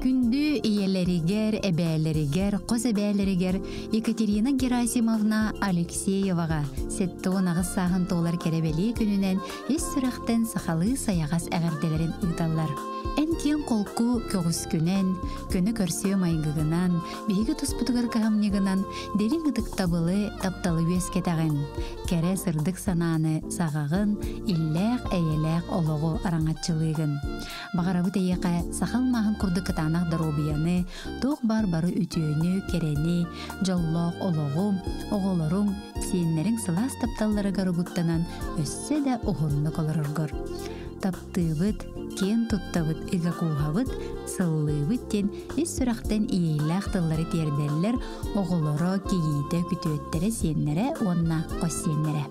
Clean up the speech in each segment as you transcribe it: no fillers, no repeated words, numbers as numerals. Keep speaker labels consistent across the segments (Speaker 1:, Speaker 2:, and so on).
Speaker 1: Күндү иелеригер, эбээлеригер, қоз эбээлеригер Екатерина Герасимовна Алексееваға сеттуын ағыз сағын толар керебели күнінен ес сүрақтен сақалы саяғас әғірделерін ұйталар. Әнтен қолку көгіс күнен, күні көрсеу майгығынан, бейгі тұспытығыр қағамнығынан дерін ұдық табылы тапталы өскетағын. Кәрі сырдық сананы сағағын, илләқ әйеләқ олығы араңатчылығын. Бағарабы тәйеқі сақал мағын құрды қытанақ даробияны, тоқ бар-бары үтіөні, керені, жоллақ олығым, оғылырың, сенлерің сылас тапталары ғарыбыттанан өссе дә ұғынны қолырырғыр. Таптыбыт, кен туттабыт, ыға қуғабыт, сыллыбыттен, ес сүрақтен иейләқ тыллары терделлер, оғылыры, кейді, күтіөттері сенлері, онна қос сенлері.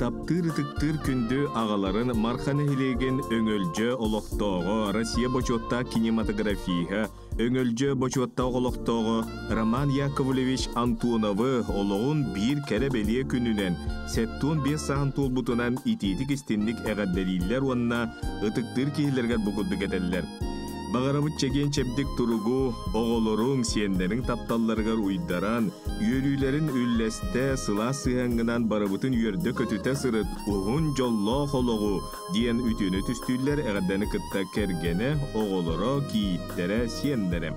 Speaker 2: Таптыр-тыктыр күнді ағаларын марханы хилеген өңөлжі олықтоғы Россия бочотта кинематография, өңөлжі бочотта олықтоғы Роман Яковлевич Антоновы олығын бір кәребелие күнінен сәттуын 5 сағын толбутынан итетік істенлік әғаддәлейлер онына ұтықтыр кейлергер бұғылды кәдәлілер. Бағарабыт чеген чәбдік тұруғу, оғылырың сиендерін тапталларғар ұйдаран, үйелілерін үлләсті сыла сыхаңынан барабытын үйерді көтіті сырыт, ұғын жолло қолығы, дейін үтіні түстүйлер әғаддәні кытта кәргені, оғылыры кейіттері сиендері.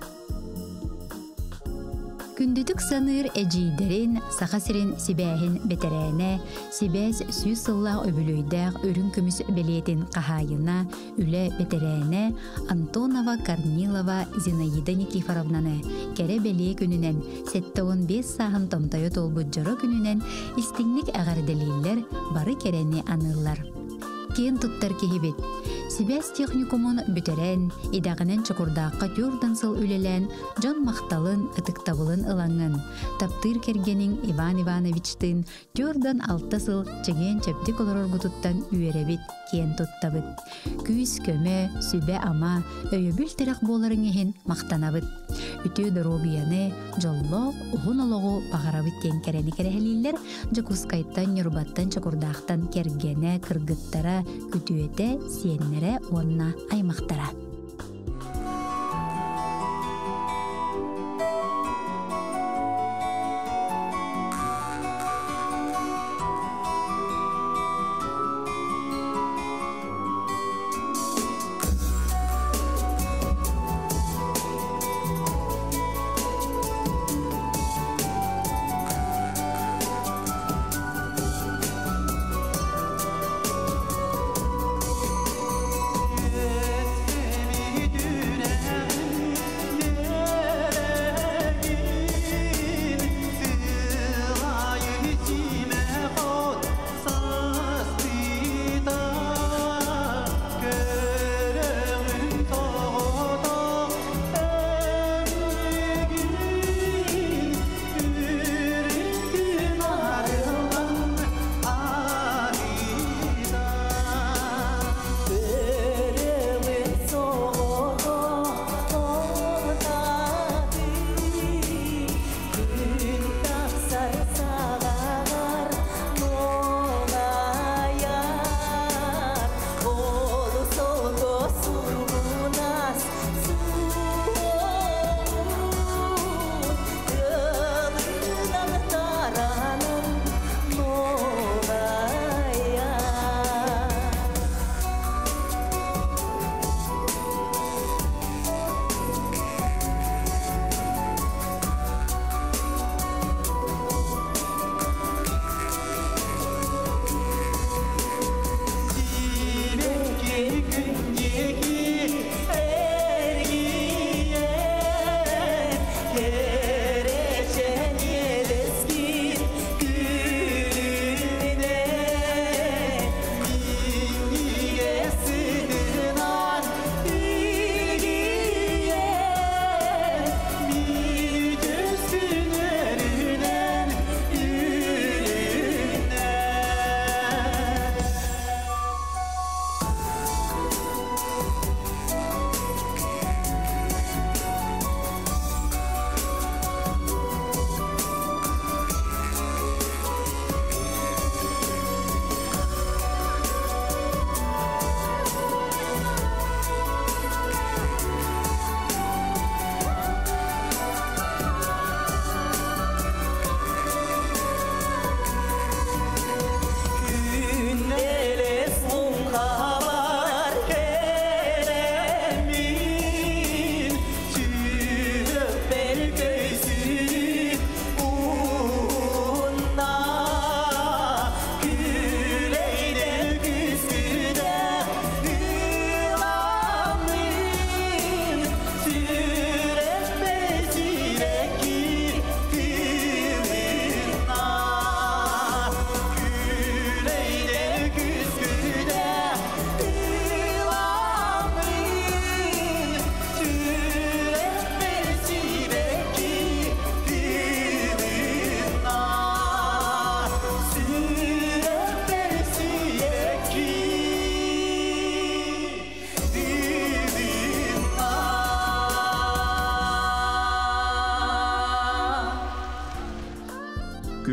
Speaker 1: Күндүтүк саныр эжийдерин, сахасырин сибәһин бетерәне, сибәс сүйс сыллах өбүлөйдәк өрүн көмүс белетин кахайына, үле бетерәне, Антонова Корнилова Зинаида Никифоровнаны кәре беле күнүнен, 7-5 сағын томтойы толбут жоры күнүнен истиңник әғарделейлер бары керәне анылар. Кен туттар кехибет. Сибәс техникумын бүтерән, идағынан чықырдаққа түрден сыл үлелән, жон мақталын, ытықтабылын ылаңын. Таптыр кергенің Иван Ивановичтың түрден 6 сыл чеген чөптік олар орғытыттан үйеребет кен туттабыт. Күйіс көмі, сүбә ама, өйөбіл тірек боларын ехін мақтанабыт. Үті дұробияны, жоллоқ, ұғын олығы бағарабыт кен кәрәні кәрәхелейлер, жакускайттан, юрбаттан, чықырдақтан кергені, кыргыттара, күтуеті, сиенлері, онна аймақтара.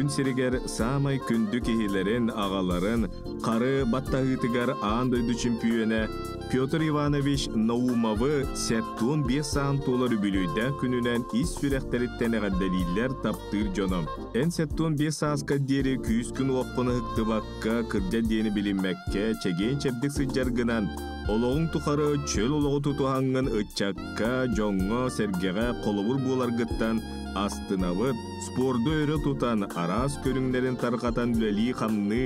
Speaker 2: күн сиригер самай күндү кихилерин агаларын кары баттагытыгар аан дойду чемпионе Петр Иванович Наумовы сеттун 5 саан толар үбүлүйдә күнүнен ис сүрәхтәриттәне гаддәлилләр таптыр жоном. Эн сеттун 5 сааска дери күз күн оққыны хыктыбакка кырдя дени билинмәккә чеген чәбдик сыджаргынан Олоғың тұқары чөл олығы тұтуғанғын ұтчакка, жоңға, сәргеға, қолыбыр боларғыттан астынавыт, спорды өрі тұтан арас көріңдерін тарқатан үләлі қамны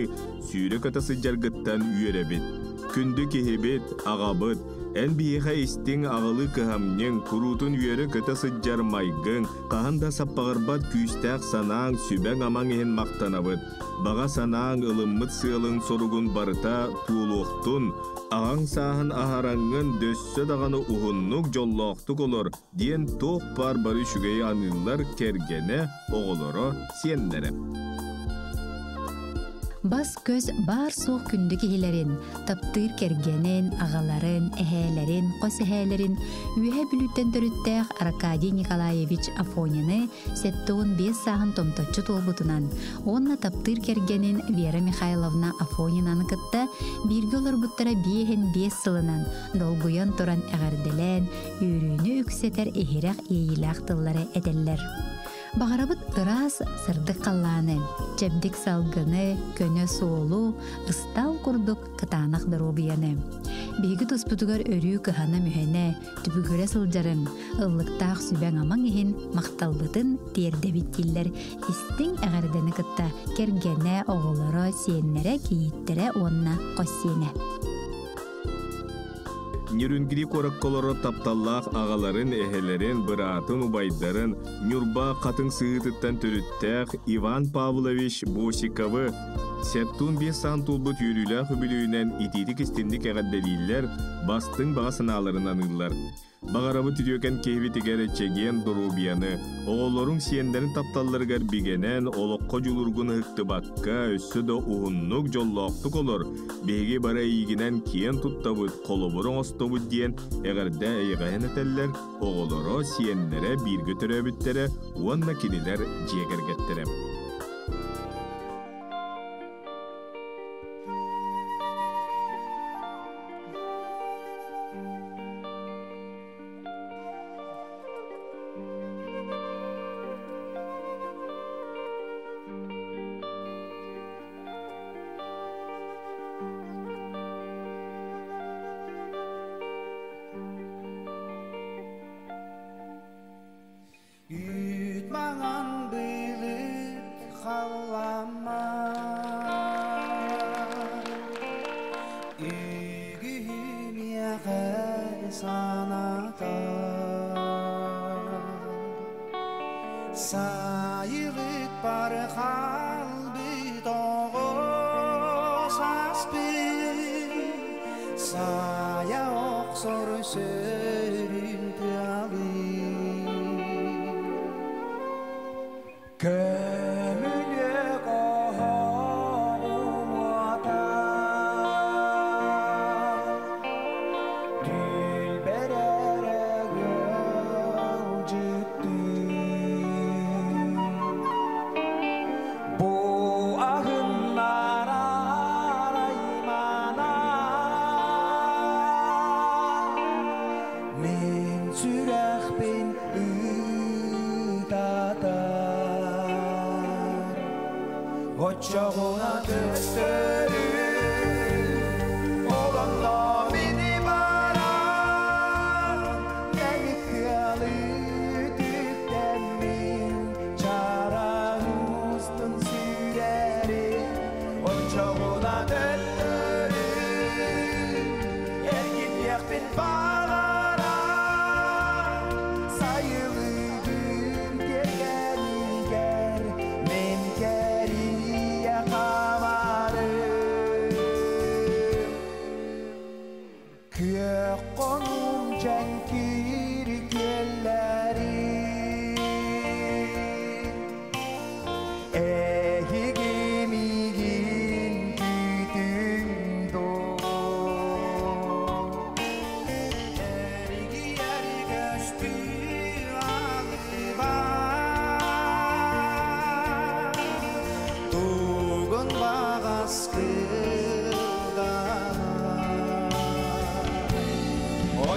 Speaker 2: сүйрі катасы жарғыттан үйеребет. Күнді кехебет, ағабыт, ән биеға істің ағылы кығамнен күрутын үйері катасы жармайғын, қағанда саппағырбат күйістәқ санаң сүбәң амаң ехін мақтанавыт, баға санаң ылыммыт сыйлың соруғын барыта туылуқтын, ағаң сағын ағараңын дөссі дағаны ұғыннық жоллақтық олар, дейін тоқ бар бары шүгей анылар кергене оғылары сенлері.
Speaker 1: Бас көз бар соқ күнді кехилерин, таптыр кергенен, ағаларын, әхәлерин, қос әхәлерин, үйе бүліттен түріттәқ Аркадий Николаевич Афонины сеттуын 5 сағын томточу толбутунан, онна таптыр кергенен Вера Михайловна Афонинаны кытта бирге олар бұттара биехен 5 сылынан долгуян туран әғарделен, үйрүйіні үксетер эхирек ейілақ тыллары әделлер. Бағарабыт ырас сырдық қалланы, чәбдік салғыны, көне соолу, ыстал күрдік кытанақ дұрубияны. Бейгі тұспытығар өрі кыханы мүхене, түбігірі сылжарын, ыллықтақ сүбәң аман ехін мақталбытын терді біттілер, істің әғардені кытта кергене оғылары сиенлері кейіттері онна қоссиene.
Speaker 2: Нюрүнгри коракколоро тапталлах агаларын эхелерин быраатын убайдарын Нюрба катын сыытыттан төрүттәк Иван Павлович Босиковы сеттун 5 саан тулбут юрүлах үбүлүүнен ититик истиндик эгадделиллер бастың багасыналарын аныллар. Бағарабы түдіөкен кейбі тігері чеген дұрубияны, оғылырың сиендерін тапталларғар бігенен олыққа жүліргін ұқтыбаққа өссі да ұғыннық жоллақтық олар. Беге бара игінен киен тұттабыд, қолыбырың остабыд дейін әғірді әйғайын әтәллер, оғылыры сиендері біргі түрәбіттері, уанна кенелер жегергеттірі.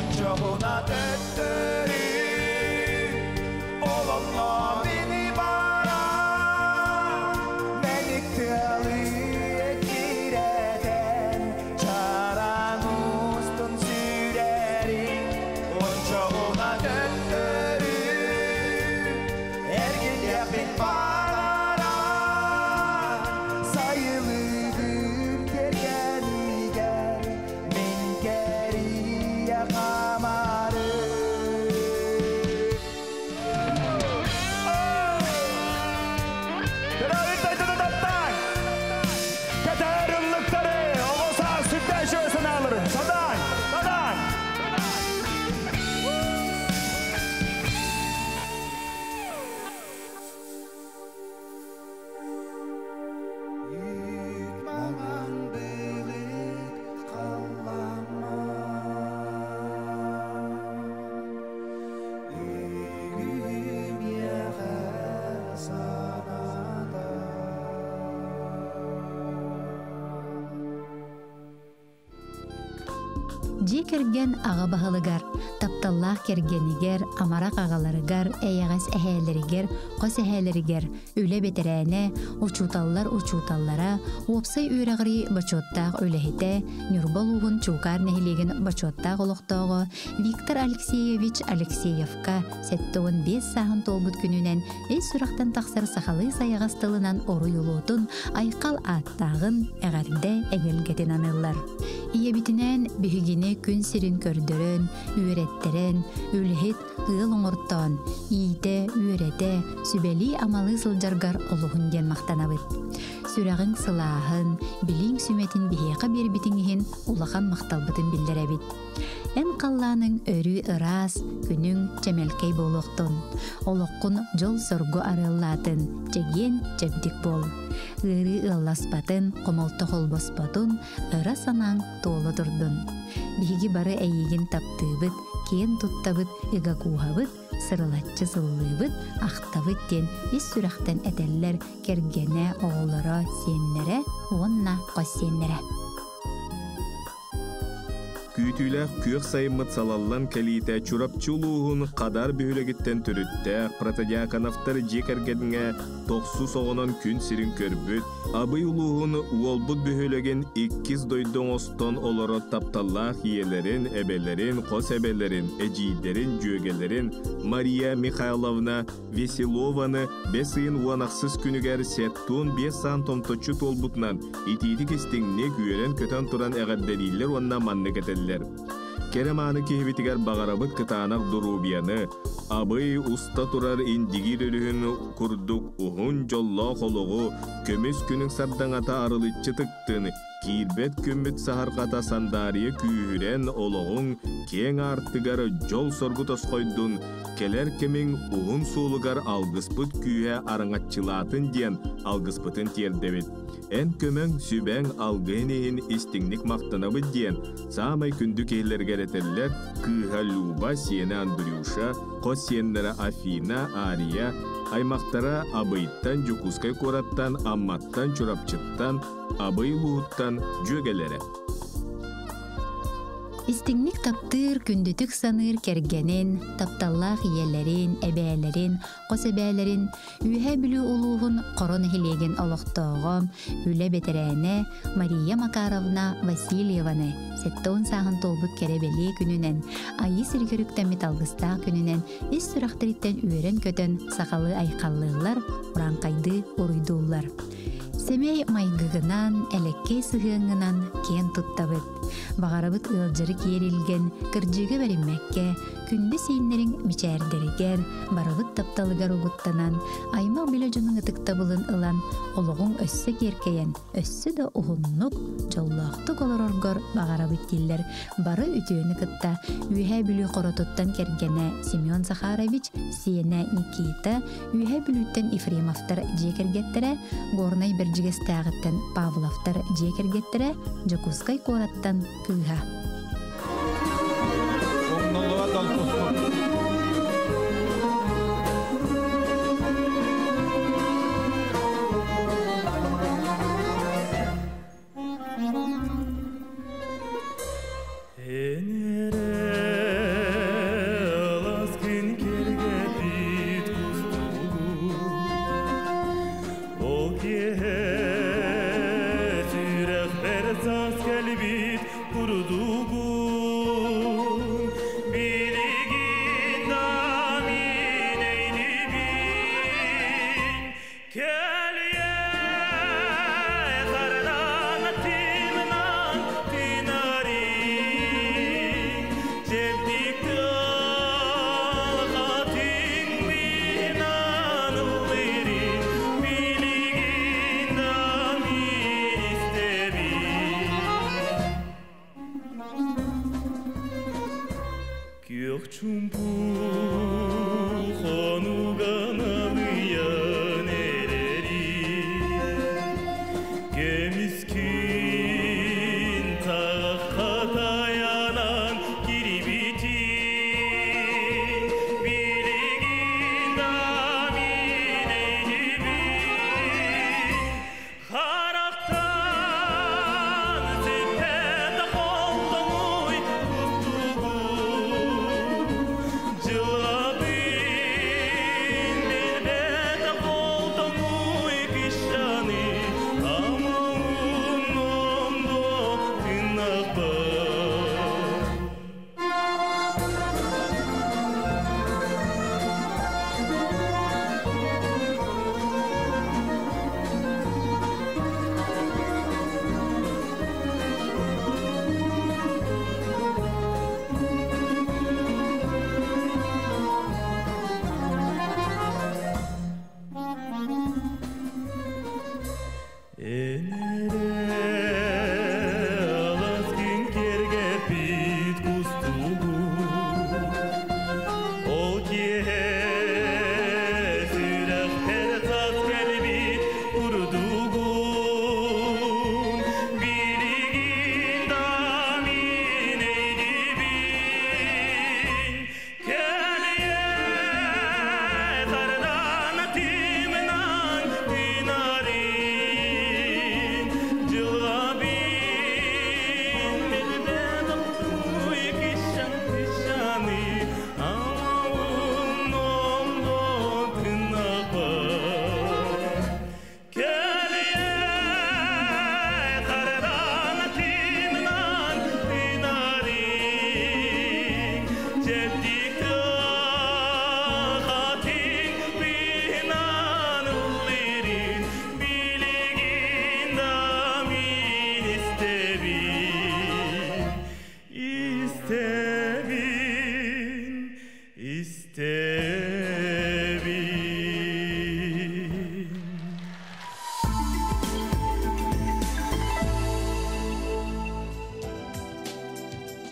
Speaker 3: Onçoğuna döttürü Oğlumla beni bara Menikti alıya gireden Çaran ustun sürerim Onçoğuna döttürü Ergin yakın bağlara Sayılıdır gergeni gel Men geri yakamarım Tedavi taytını taptan Katarıllıkları Oğuzhan sütten şöyle alırım Sadan Sadan Yıkmaman belik kallama Ügüm yağa sana da
Speaker 1: Ji kergen ağa bahalıgar, taptallah kergeniger, amarak ağalarıgar, eyagas ehelleriger, qos ehelleriger, üle beterene, uçutallar uçutallara, opsay üyrağırı baçottaq ölehite, Nurbaluğun çukar nehiligin baçottaq oluqtağu, Viktor Alexeyevich Alexeyevka, settoğun 5 sağın tolbut gününen, süraqtan taqsar saxalı sayagas tılınan oru yolutun, ayqal attağın eğerde egelgetin anırlar. İyebitinen bühügini gün sirin kördürün, ürettiren, ülhit ığıl oңorton, iyide, ürete, sübeli amalı sıljargar oluğun gen maqtanabıt. Sürağın sılahın, bilin sümetin biheqa bir bitinihin ulaqan maqtalbıtın bildirebit. En qallanın örü ıras, günün çemelkey boluqtun. Oloqqun jol sorgu arıllatın, çegen çebdik bol. Iri ıllasbatın, qomolta holbosbatun, ıras anang tolu durdun. Bihigi barı eyigin taptıbıt, ken tuttabıt, ıga kuhabıt, sırılatçı sıllıbıt, aqtabıt den is süraqtan eteller kergene oğullara senlere, onna qos senlere.
Speaker 2: Kütüyle kök sayımıt salallan kalite çurapçuluğun kadar bühülegitten türütte Protodiakonovtar jekergedine toqsu soğunan gün sirin körbüt abı uluğun uolbut bühülegen 2 doydun oston oloro taptallah yiyelerin, ebelerin, qos ebelerin, eciderin, jögelerin Maria Mikhailovna Veselovanı besiyin uanaqsız günüger settun 5 saan tomtoçu tolbutnan ititik istinne güyeren köten turan eğaddeliller onna manneketeller. Keremanı kehbitiger bağarabıt kıtanak durubiyanı, abıy usta turar indigir ölühün kurduk uhun jolla koluğu, kömüs günün sardanata arılıççı tıktın, kirbet kömüt saharqata sandariye küyüren oluğun, ken arttıgar jol sorgu toskoydun, keler kemin uhun suulugar algıspıt küyühe arıngатçılatın diyen algıspıtın tiyerdebit. En kömön süben algınehin istinglik maqtanabı diyen samay kündük ehler gereteller kıha luba siyene Andriyuşa, qos siyenlere Afina, Ariya, aymaqtara abıyttan jukuskay korattan, ammattan çorapçıttan, abıy luğuttan jögelere.
Speaker 1: İstinglik taptır kündütük sanır kergenin, taptallah yiyelerin, ebelerin, qos ebelerin, ühe bülü uluğun qoron hilegen oloqtoğum, üle beterene Maria Makarovna Vasilyevаны, setton sağın tolbut kerebeli gününen, ayı sirgürükten metalgısta gününen, is süraqtıritten üren kötön saqalı ayqallığlar, urankaydı uruydullar. Semey maygıgınan, elekke sığığınan ken tuttabıt. Bağarabıt ılcırı kierilgen, kırcıgı verilmekke, күнді сейінлерін мичәрдерігер, барабыт тапталыгар угуттанан, аймақ білөжінің ытықтабылын ылан, олығын өссі керкейен, өссі да ұғыннық, жоллақты колороргор бағарабыт диллер, бары үтіөні кытта, үйе білі қоротуттан кергене Семен Захарович, Сиена Никита, үйе біліттен Ефремовтар жекергеттері, Горнай Берджигестағыттан Павловтар жекергеттері, Жокускай Кораттан кыға.
Speaker 3: Enere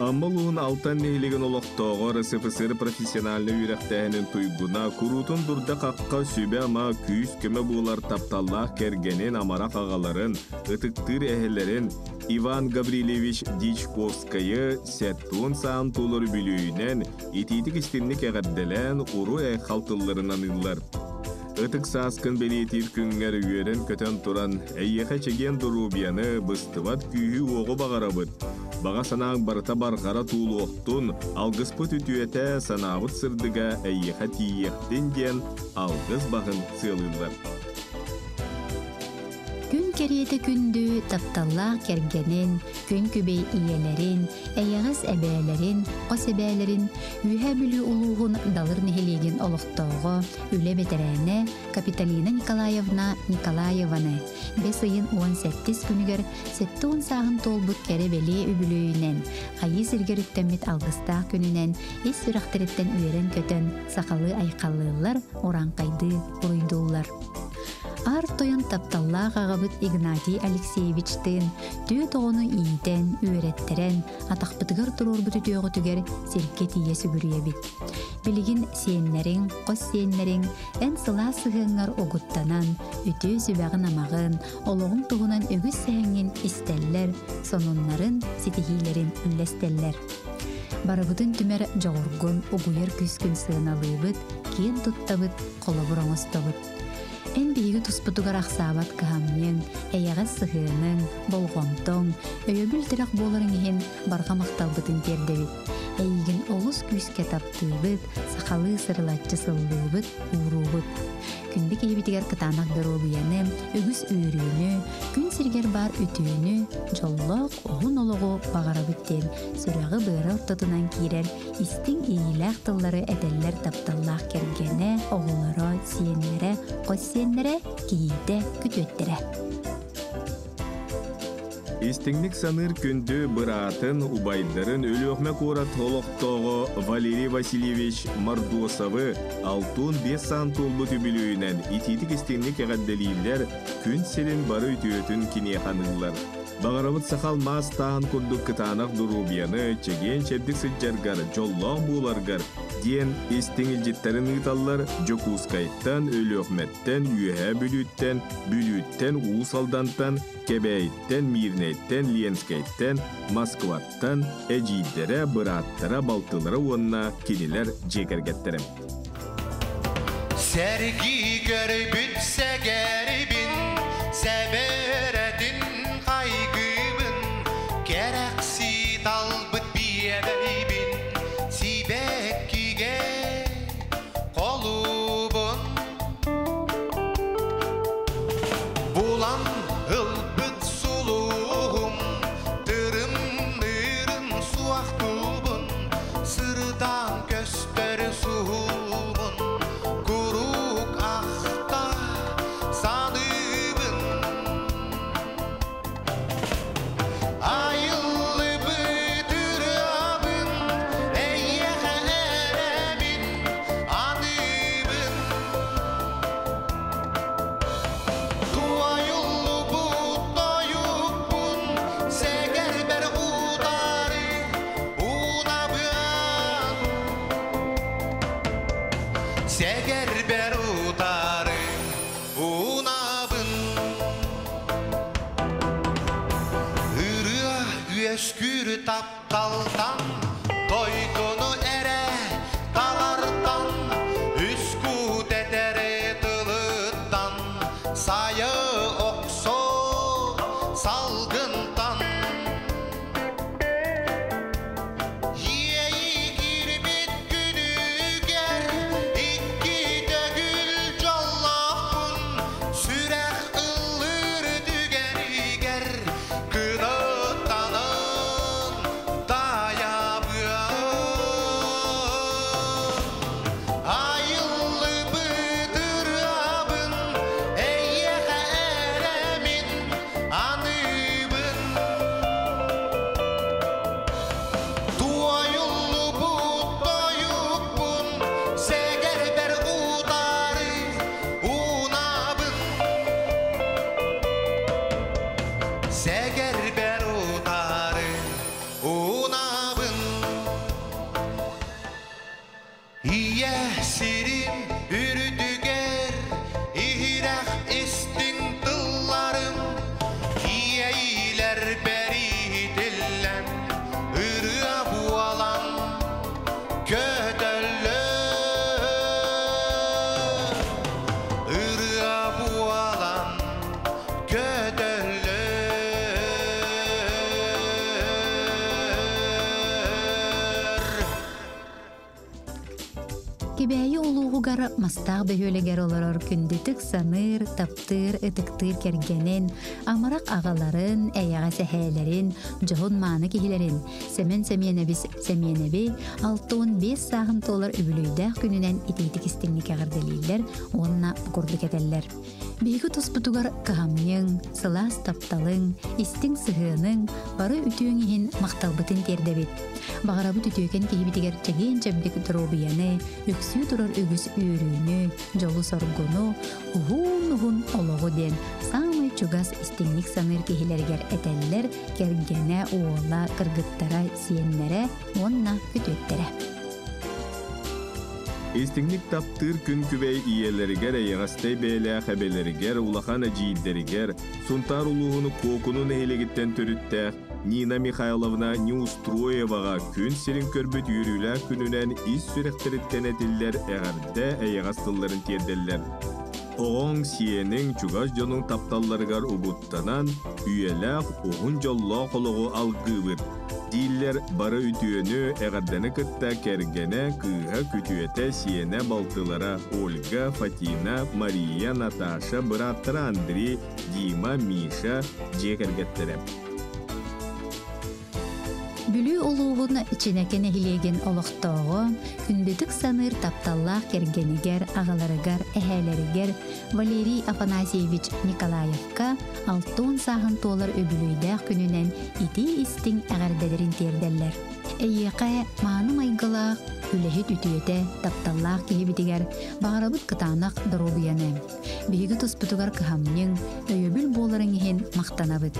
Speaker 2: Аммалуун алтан нехилеген олохтоогор СФСР профессиональны үйрәхтәһенин туйгуна курутун дурда қаққа сүбе ама күйіс көмө булар тапталлах кергенин амара агаларын, ытыктыр әһелерин Иван Гаврилевич Дичковскайы сәттуын саан тулыр бүлүйінен ититик истинник әғадделен уру халтылларынан ыллар. Ытык сааскын белетир күнгер үйерен көтен туран әйеха чеген дурубияны быстыват күйі оғы бағарабыт. Баға санаң барыта барғара туылу оқтун, алғыспыт үтүете санабыт сырдыга әйеха тиектен ден алғыз бағын сылылар.
Speaker 1: Күн кереті күнді тапталлақ кергенін, күн күбей иелерін, әйяғыз әбәлерін, қос әбәлерін, үйә бүлі ұлуғын далыр нехелеген олықтауғы, үлі бетерәне Капиталина Николаеваны 5 айын 18 күнігер 7 сағын толбыт кәрі бәле үбілүйінен, қайы сіргер үттәмет алғыстақ күнінен, ес сүрақтыреттен үйерен көтен сақалы айқалылар оранқайды ұруйдулар. Ар тойын тапталлақ ағабыт Игнатий Алексеевичтен түйі тоғыны ийтен, үйреттерен, атақпытығыр тұрор бұты түйіғы түгер серке тие сүгірие бит. Білігін сиеннерін, қос сиеннерін, ән сыла сығыңар оғыттанан, үті сүбәғын амағын, олығын тұғынан өгіз сәңін істәллер, сонунларын, сетихилерін үлләстәллер. Барыбытын түмер жоғырғын, оғыйыр күскін сығыналыбыт, кен тұттабыт, қолы бұраңыстабыт. Эн биһиги туспутугар ахсаабат каһамньыҥ, эйэҕэс сыһыаныҥ, болҕомтоҥ, өйөбүл тирах буоларыҥ иһин барга макталбытын тиэрдэбит. Эйигин олус күүскэ таптыыбыт, сахалыы сырылаччы сыллыыбыт, ууруубут. Күндү киһибитигэр кытаанах дорообуяны, үгүс үөрүүнү, күн сиргер бар үтүүнү, жоллоох оһун ологу багарабыт диэн сүрэҕи быара ортотунан киирэр истиң иилээх тыллары эдэллэр тапталлаах кэргэнэ, оҕуларо, сиэннэре, қос сиэннэре киһиитэ күтүөттэрэ.
Speaker 2: Истиңник саныр күндү быраатын убайдарын өлөөхмө куурат олохтоого Валерий Васильевич Мордосовы 6-5 саан толбут үбүлүүнен ититик истиңник эҕадделииллер күн селин бары үтүөтүн киниэханыллар. Бағарабыт сақал мас тағын күрдік кытанақ дұрубияны чеген чебдік сыджаргар, жоллон бұларгар, ден естіңіл жеттерін ұйталар, жокускайттан, өліөқметтен, үйе бүліттен, уысалдантан, кебәйттен, мирнейттен, ленскайттен, Москваттан, әжейдері, бұраттыра, балтылары онына кенелер жекергеттерім.
Speaker 4: Sergi görüp segerbin, seberedin kaygıbın, gereksi dalbıt biyebeybin, sibekkige kolubun. Bulan ılbıt suluğum, dırım suaktubun, sırdan göster suhumun. Özgür taptaldan, doydunu ere dalardan, üskut edere dılıttan, sayı okso salgından. Yiyeyi girbit günüger, iki dögül jollahun, sürek ıllır dügeriger, kınıttanı
Speaker 1: Kibäyi uluğugar mastaq böhöleger oloror kündütük sanır, taptır, ıtıktır kergenen, amarak ağaların, eyağa sehelerin, johun manı kihilerin, semen semyenebi, 6-5 sağın tolar öbülüydäh gününen ititik istinlik ağırdeliyler, onna kurduk edeller. Beygi tosputugar kahamyın, sılas taptalın, istin sıhının, barı ütüğün ihin maqtalbıtın terdebit. Bağarabıt ütüğen kehibitiger çegen çebdik drobiyanı, üksü durur ügüs ürünü, jolu sorgunu, uhun oloğu den, sağmay çugas istinlik sanır kehilerger eteller, kergene oğla kırgıttara siyenlere, onna kütüettere.
Speaker 2: Estinlik taptır gün kübey iyeleriger, eğastay beyle habeleriger, ulahan acidderiger, suntar uluğunu kokunun ehilegitten törüttär, Nina Mikhailovna Neustroyevaga gün serin körbüt yürüler gününen is sürekteritten ediller, eğerde eğastılların terdeller. Oğun siyenin çugaz jonun taptallarıgar ubuttanan, üyeler oğun jollo koluğu algıvır. Diller barı ütüyönü eğardana kıtta kergene kıha kütüyete siyene baltılara Olga, Fatina, Maria, Natasha, Bratara Andrei, Dima, Misha, jekergettere.
Speaker 1: Bülü oluğun içine kenehilegen oloqtoğu, kündütük sanır taptallaq kergeniger, ağalarıgar, ehäleriger Valeri Afanasievich Nikolayevka 6 sağın tolar öbülüydäh gününen iti istin ağardelerin terdeller. Eyyeqe manım aygılaq, ülehit ütüyete taptallaq kehibitiger, bağırabıt kıtanaq darobiyanı. Beygi tosputugar kıhamnyın, öyöbül boların ihin maqtanabıt.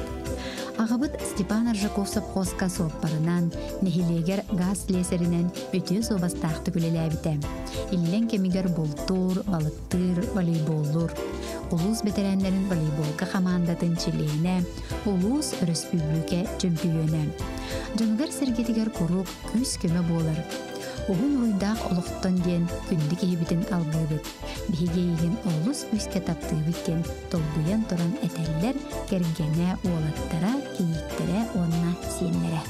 Speaker 1: Ағабыт Степан Аржаков совхозка соппарынан нехилегер газ лесеринен өтіе собастақты күлеләбіті. Иллен кемигер болтур, балыттыр, волейболлур. Улус бетеренлерин волейболка командатын чилейне, улус республика чемпионы. Жонугар сергетигер курук күз көмө болар. Угун уйдақ олықтан ден күнді кейбітін албыбыт. Бігейген олыс күзке таптыбыткен толбуян тұран әтәллер кергене уолаттара, кейіктері онна сенлері.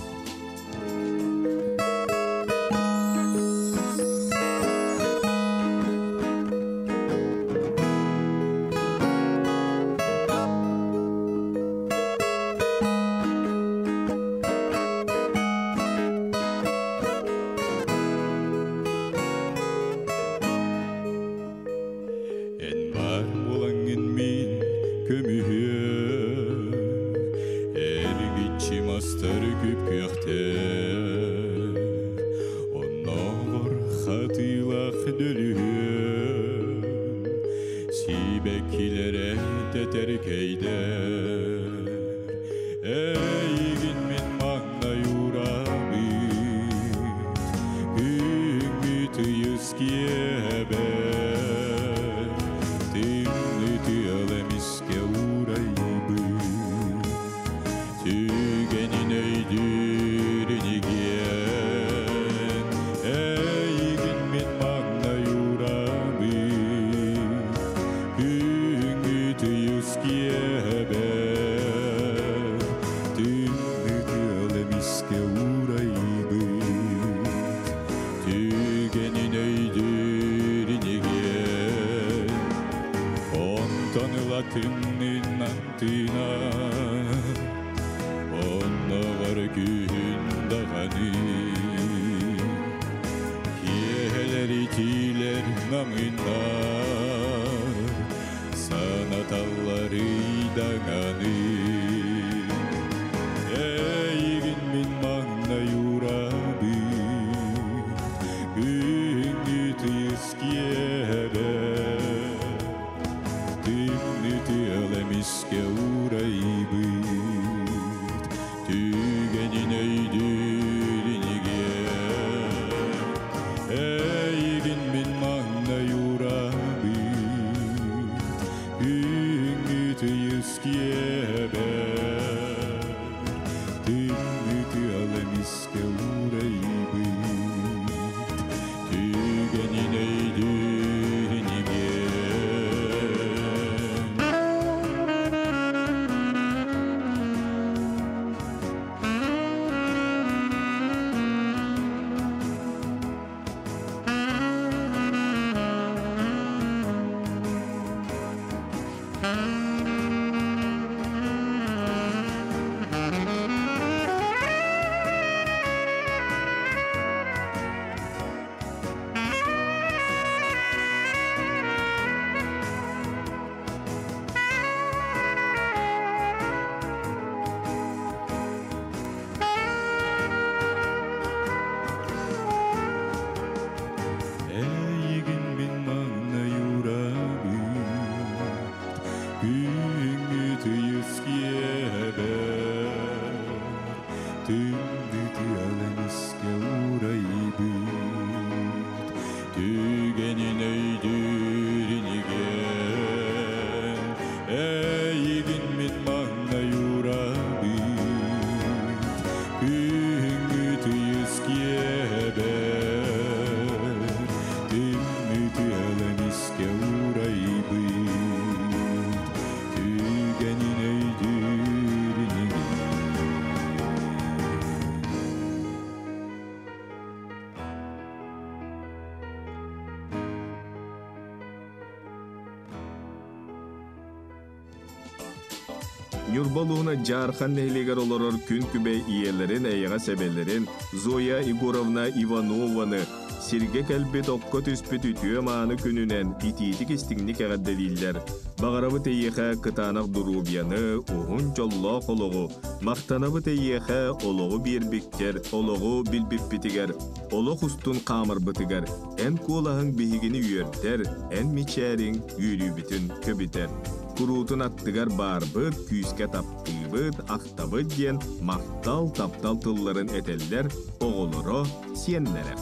Speaker 2: Юрбалуна жархан нехлегер олорор күн күбе иелерин эйга себелерин Зоя Егоровна Иванованы Сирге кәлбет оққа түспет үтіе мааны күнінен итиетік істігінік әғаддәдейлер. Бағарабы тейеқә қытанақ дұрубияны ұғын жолла қолығы, мақтанабы тейеқә олығы бербектер, олығы білбіппетігер, олық ұстын қамыр бұтығар, ән қолағын бейгіні үйертер, ән мечәрін үйрі бүтін көбітер. курутун аттыгар барбыт, күйіске таптыбыт, ақтабыт ден мақтал таптал тылларын этеллер, оғылыро сиеннері.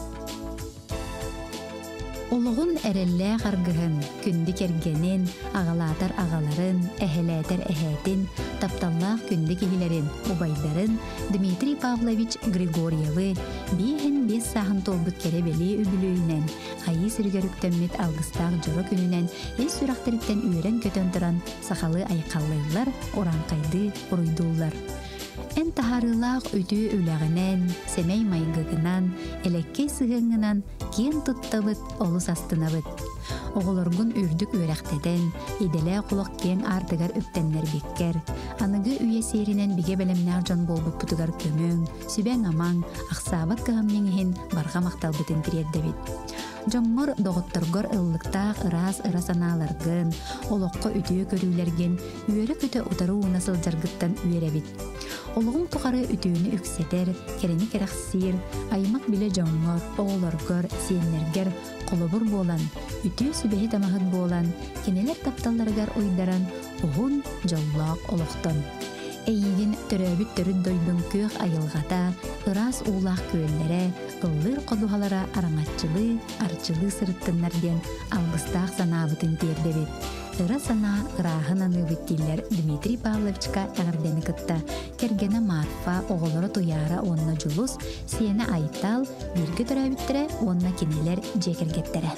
Speaker 1: Олығын әреллә қарғығын, күнді кергенін, ағалатар ағаларын, әхеләтер әхәтін, тапталлақ күнді кегілерін, обайдарын Дмитрий Павлович Григорьевы бейхін бес сағын толбыт керебелі үбілуінен, айы сіргеріктенмет алғыстақ жоры күнінен ес сүрақтырыттен үйрен көтен тұран сақалы айқаллайлар, оранқайды ұруйдулар. Эн тахарылақ өтü үләғінен, сәмей майғығынан, әлекке сығыңынан, кен тұттабыт, олыс астынабыт. Оғылырғын үрдік өрәқтеден, еделі құлық кен артығар өптенлер беккер. Анығы үйе серінен біге бәлемнәр жан болбыт бұтығар көмің, сүбәң амаң, ақсабат қығамнеңіхін барға мақталбытын тіреддебет. Жоңғыр доғыттырғыр ыллықтақ ырас-ырасаналарғын, олыққа өтіе көрілерген, үйері көті ұтары ұнасыл жарғыттан үйеребет. Олығын тұқары үтіуіні үксетер, керені керақсир, аймақ біле жоңғыр, оғыларғыр, сиенлергер, қолыбыр болан, үтіу сүбәхі тамағын болан, кенелер тапталарғар ойдаран, ұғын жоллақ олықтан. Әйігін түрәбіт түрін дойдың көк айылғата, ырас улақ көйлері, ыллыр қодуғалара араңатчылы, арчылы сырыттынларден алғыстақ санабытын тердебет. Ыра сана ырағын аныбыттилер Дмитрий Павловичка әғірдені кытта. Кергені Марфа, оғылары туяра онна жулус, сені айтал, біргі түрәбіттірі онна кенелер жекергеттері.